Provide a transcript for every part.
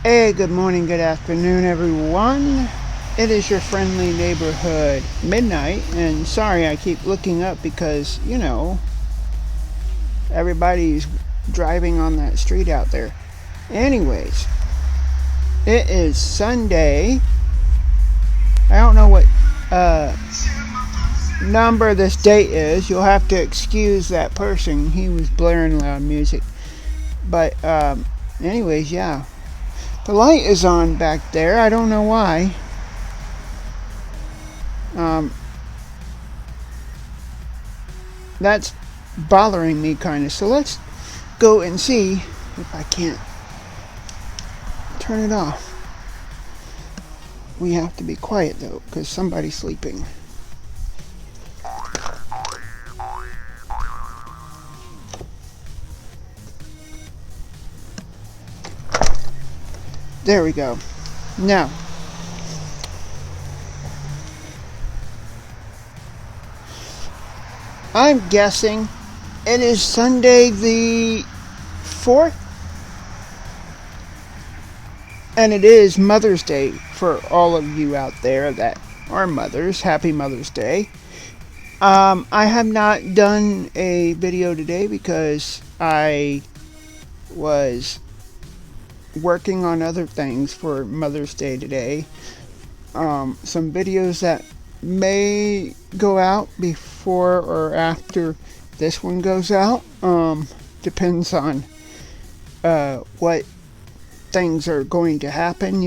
Hey, good morning, good afternoon, everyone. It is your friendly neighborhood midnight, and sorry I keep looking up because, everybody's driving on that street out there. Anyways, it is Sunday. I don't know what number this date is. You'll have to excuse that person. He was blaring loud music. But, anyways, yeah. The light is on back there. I don't know why. Um, that's bothering me kind of. So let's go and see if I can't turn it off. We have to be quiet though, because somebody's sleeping. There we go. Now, I'm guessing it is Sunday the 4th, and it is Mother's Day for all of you out there that are mothers. Happy Mother's Day. I have not done a video today because I was working on other things for Mother's Day today. Some videos that may go out before or after this one goes out. Depends on what things are going to happen,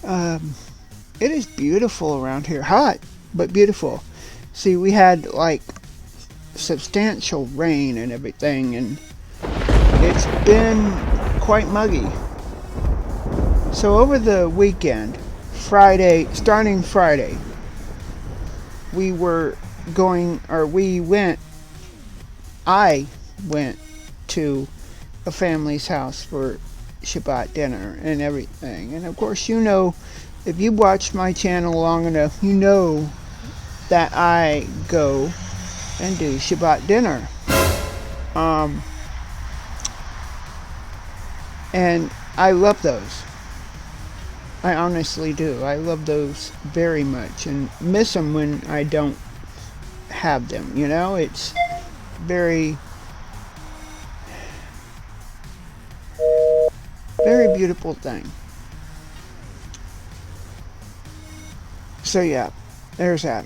It is beautiful around here. Hot, but beautiful. See, we had like substantial rain and everything, and it's been quite muggy. So over the weekend, starting Friday, I went to a family's house for Shabbat dinner and everything. And of course, if you watched my channel long enough, you know that I go and do Shabbat dinner. And I love those. I honestly do. I love those very much and miss them when I don't have them. It's very, very beautiful thing. So yeah, there's that.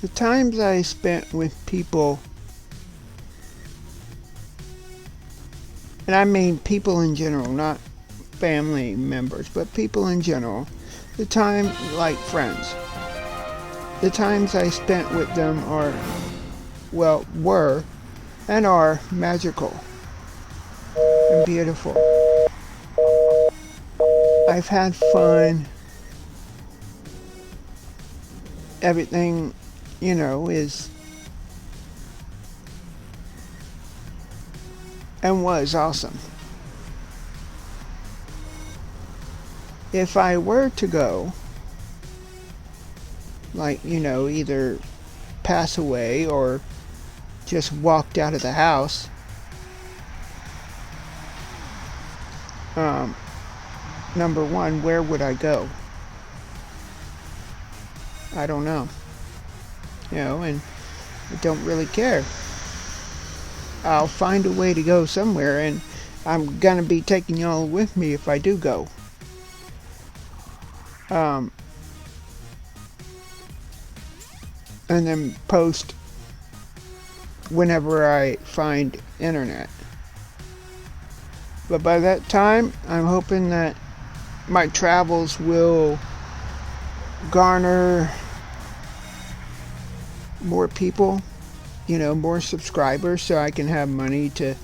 The times I spent with people, and I mean people in general, not family members, but people in general, like friends, the times I spent with them were and are magical and beautiful. I've had fun. Everything, is and was awesome. If I were to go, either pass away or just walked out of the house, number one, where would I go? I don't know. And I don't really care. I'll find a way to go somewhere, and I'm gonna be taking y'all with me if I do go. And then post whenever I find internet. But by that time, I'm hoping that my travels will garner more people, more subscribers, so I can have money to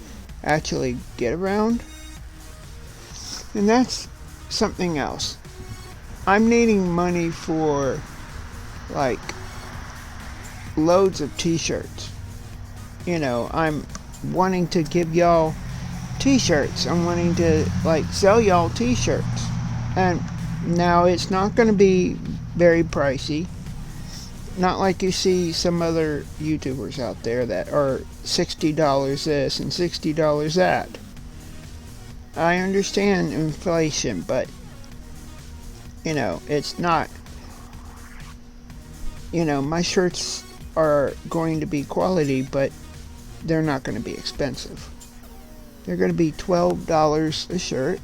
actually get around. And that's something else. I'm needing money for like loads of t-shirts. I'm wanting to give y'all t-shirts. I'm wanting to sell y'all t-shirts. And now it's not going to be very pricey. Not like you see some other YouTubers out there that are $60 this and $60 that. I understand inflation, but it's not. My shirts are going to be quality, but they're not going to be expensive. They're going to be $12 a shirt.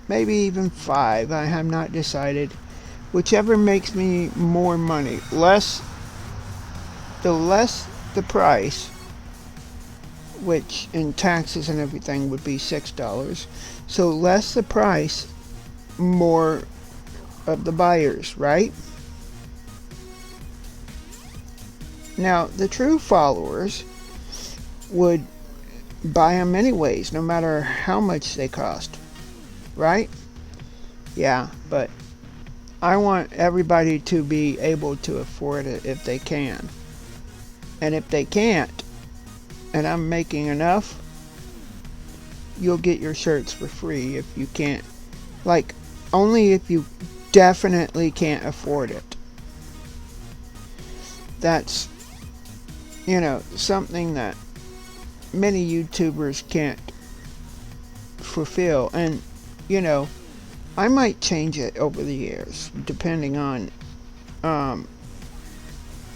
Maybe even $5. I have not decided. Whichever makes me more money. The less the price, which in taxes and everything would be $6. So less the price, more of the buyers, right? Now, the true followers would buy them anyways, no matter how much they cost, right? Yeah, but I want everybody to be able to afford it if they can. And if they can't, and I'm making enough, you'll get your shirts for free if you can't. Like, only if you definitely can't afford it. That's, something that many YouTubers can't fulfill. And, I might change it over the years, depending on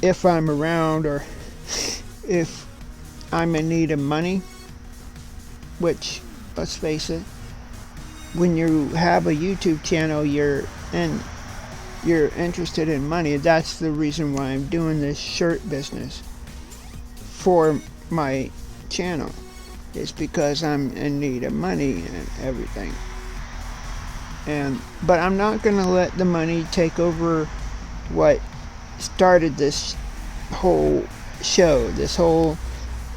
if I'm around or if I'm in need of money. Which, let's face it, when you have a YouTube channel, you're interested in money. That's the reason why I'm doing this shirt business for my channel. It's because I'm in need of money and everything. But I'm not going to let the money take over what started this whole show, this whole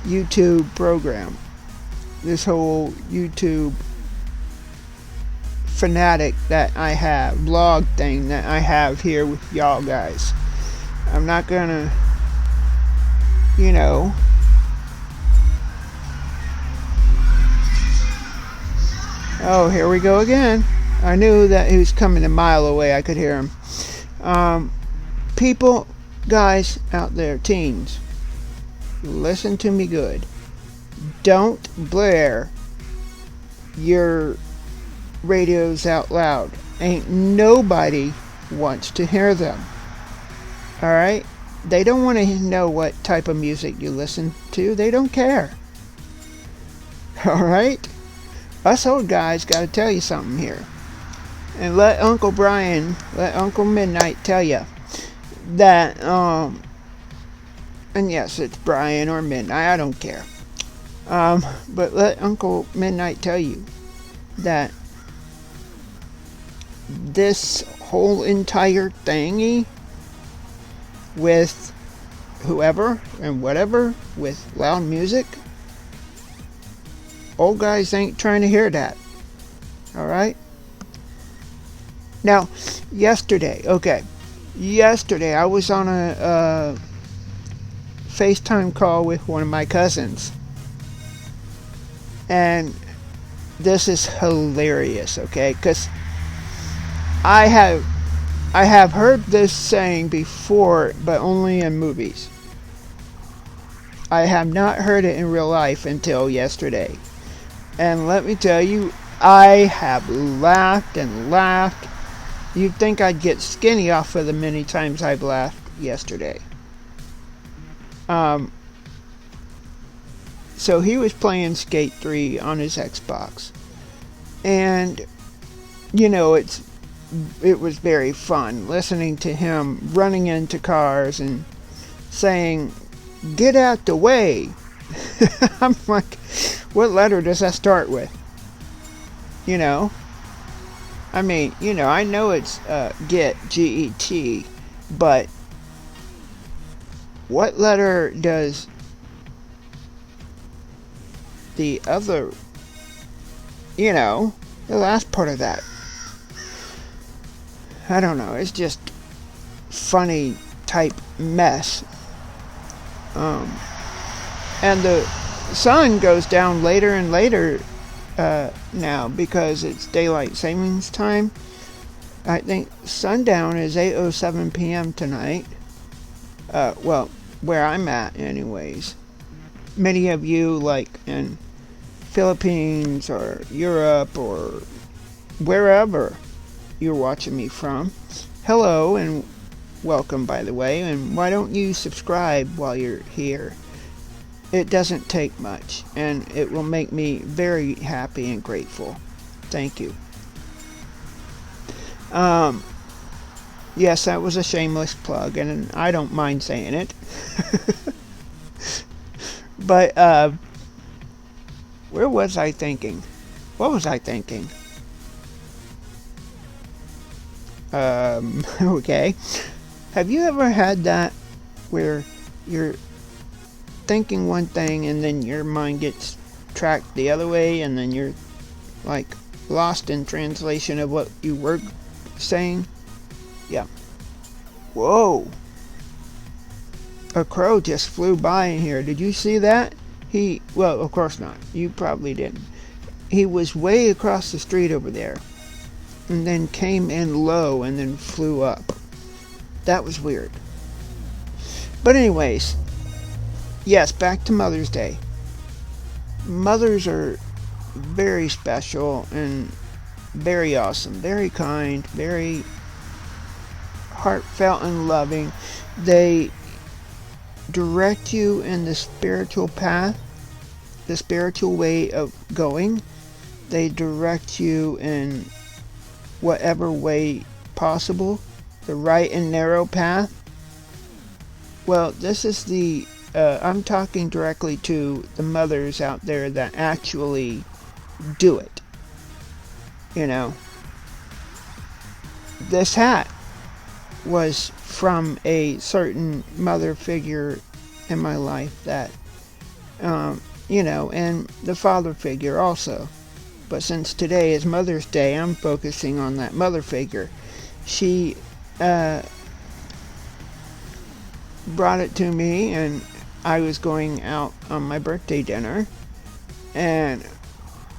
YouTube program, this whole YouTube fanatic that I have, blog thing that I have here with y'all guys. I'm not going to, Oh, here we go again. I knew that he was coming a mile away. I could hear him. People, guys out there, teens, listen to me good. Don't blare your radios out loud. Ain't nobody wants to hear them. Alright? They don't want to know what type of music you listen to. They don't care. Alright? Us old guys gotta tell you something here. And let Uncle Midnight tell you that, and yes, it's Brian or Midnight, I don't care. But let Uncle Midnight tell you that this whole entire thingy with whoever and whatever, with loud music, old guys ain't trying to hear that. Alright? Now, yesterday I was on a FaceTime call with one of my cousins. And this is hilarious, okay? Because I have heard this saying before, but only in movies. I have not heard it in real life until yesterday. And let me tell you, I have laughed and laughed. You'd think I'd get skinny off of the many times I've laughed yesterday. So he was playing Skate 3 on his Xbox. And, it was very fun listening to him running into cars and saying, "Get out the way." I'm like, what letter does that start with? I mean, I know it's get, G-E-T, but what letter does the other, the last part of that? I don't know, it's just funny type mess. And the sun goes down later and later now because it's daylight savings time. I think sundown is 8:07 p.m. tonight. Well, where I'm at anyways. Many of you, like in Philippines or Europe or wherever you're watching me from, hello and welcome, by the way. And why don't you subscribe while you're here? It doesn't take much, and it will make me very happy and grateful. Thank you. Yes, that was a shameless plug, and I don't mind saying it. But, where was I thinking? What was I thinking? Okay. Have you ever had that where you're thinking one thing and then your mind gets tracked the other way and then you're like lost in translation of what you were saying? Yeah. Whoa. A crow just flew by in here. Did you see that? Well, of course not. You probably didn't. He was way across the street over there and then came in low and then flew up. That was weird. But anyways, yes, back to Mother's Day. Mothers are very special and very awesome, very kind, very heartfelt and loving. They direct you in the spiritual path, the spiritual way of going. They direct you in whatever way possible, the right and narrow path. Well, this is I'm talking directly to the mothers out there that actually do it. You know, this hat was from a certain mother figure in my life that, and the father figure also. But since today is Mother's Day, I'm focusing on that mother figure. She brought it to me, and I was going out on my birthday dinner, and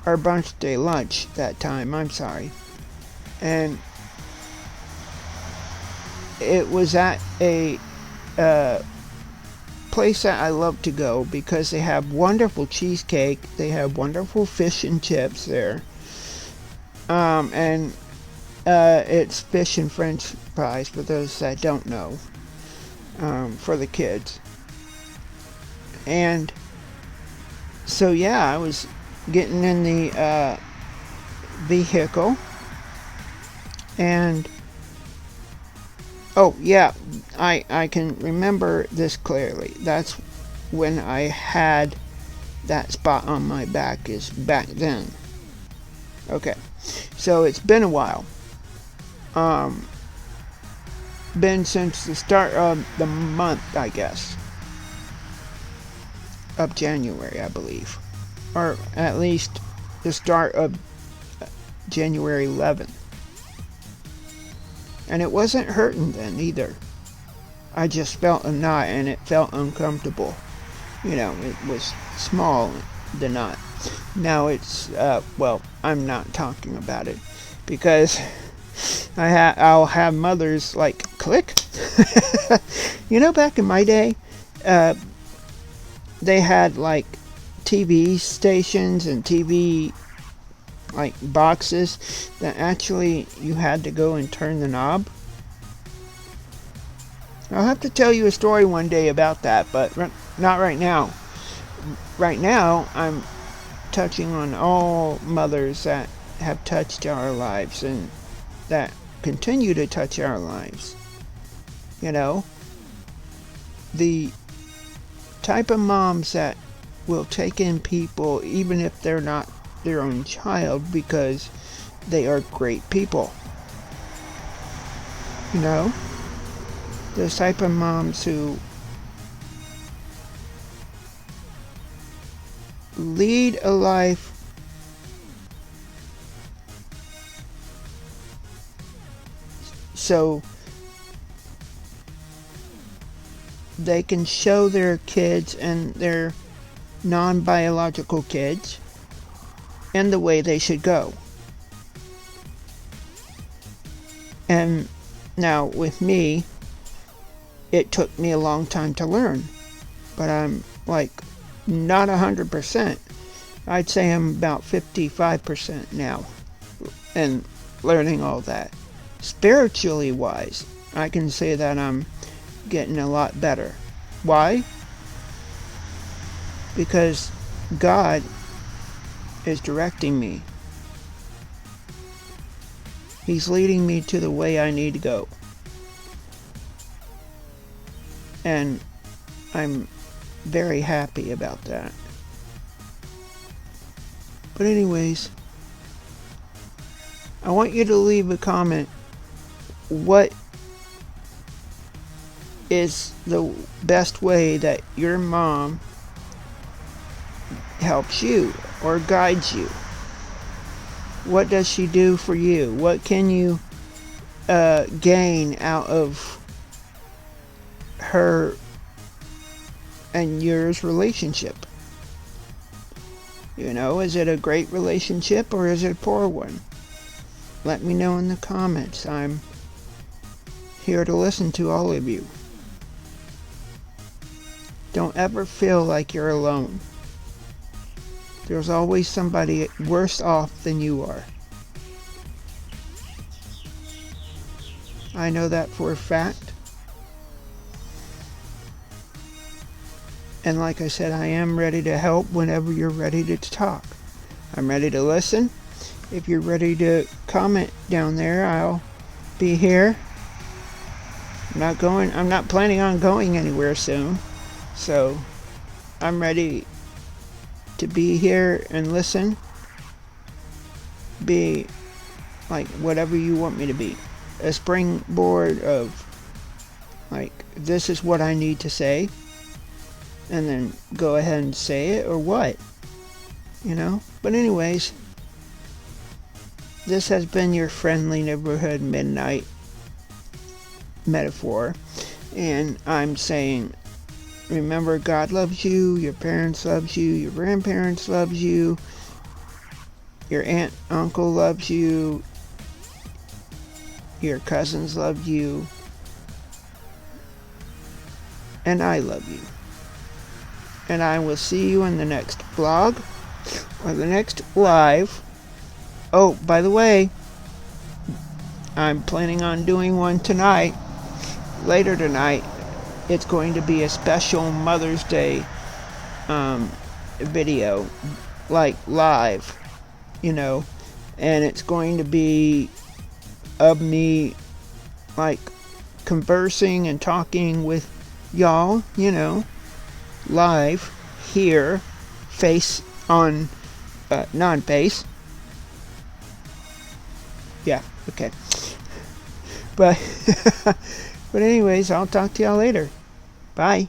our birthday lunch that time, I'm sorry. And it was at a place that I love to go because they have wonderful cheesecake, they have wonderful fish and chips there, and it's fish and french fries for those that don't know, for the kids. And so yeah, I was getting in the vehicle, and oh yeah, I can remember this clearly. That's when I had that spot on my back, is back then. Okay, so it's been a while. Been since the start of the month, I guess, of January, I believe, or at least the start of January 11th. And it wasn't hurting then either. I just felt a knot and it felt uncomfortable. You know, it was small, the knot. Now it's, I'm not talking about it because I'll have mothers like, click. Back in my day, they had like TV stations and TV like boxes that actually you had to go and turn the knob. I'll have to tell you a story one day about that, but not right now. Right now, I'm touching on all mothers that have touched our lives and that continue to touch our lives. The type of moms that will take in people even if they're not their own child because they are great people. Those type of moms who lead a life so they can show their kids and their non-biological kids and the way they should go. And now with me, it took me a long time to learn, but I'm like not 100%. I'd say I'm about 55% now and learning all that. Spiritually wise, I can say that I'm getting a lot better. Why? Because God is directing me. He's leading me to the way I need to go. And I'm very happy about that. But anyways, I want you to leave a comment. What is the best way that your mom helps you or guides you? What does she do for you? What can you gain out of her and yours relationship? You know, is it a great relationship or is it a poor one? Let me know in the comments. I'm here to listen to all of you. Don't ever feel like you're alone. There's always somebody worse off than you are. I know that for a fact. And like I said, I am ready to help whenever you're ready to talk. I'm ready to listen. If you're ready to comment down there, I'll be here. I'm not planning on going anywhere soon. So I'm ready to be here and listen. Be like whatever you want me to be. A springboard of like, this is what I need to say. And then go ahead and say it or what? You know? But anyways, this has been your friendly neighborhood midnight metaphor. And I'm saying, remember, God loves you, your parents loves you, your grandparents loves you, your aunt, uncle loves you, your cousins love you, and I love you. And I will see you in the next vlog or the next live. Oh, by the way, I'm planning on doing one tonight. Later tonight, it's going to be a special Mother's Day video, like live, you know, and it's going to be of me like conversing and talking with y'all, you know, live here, face on non-face. Yeah, okay. But but anyways, I'll talk to y'all later. Bye.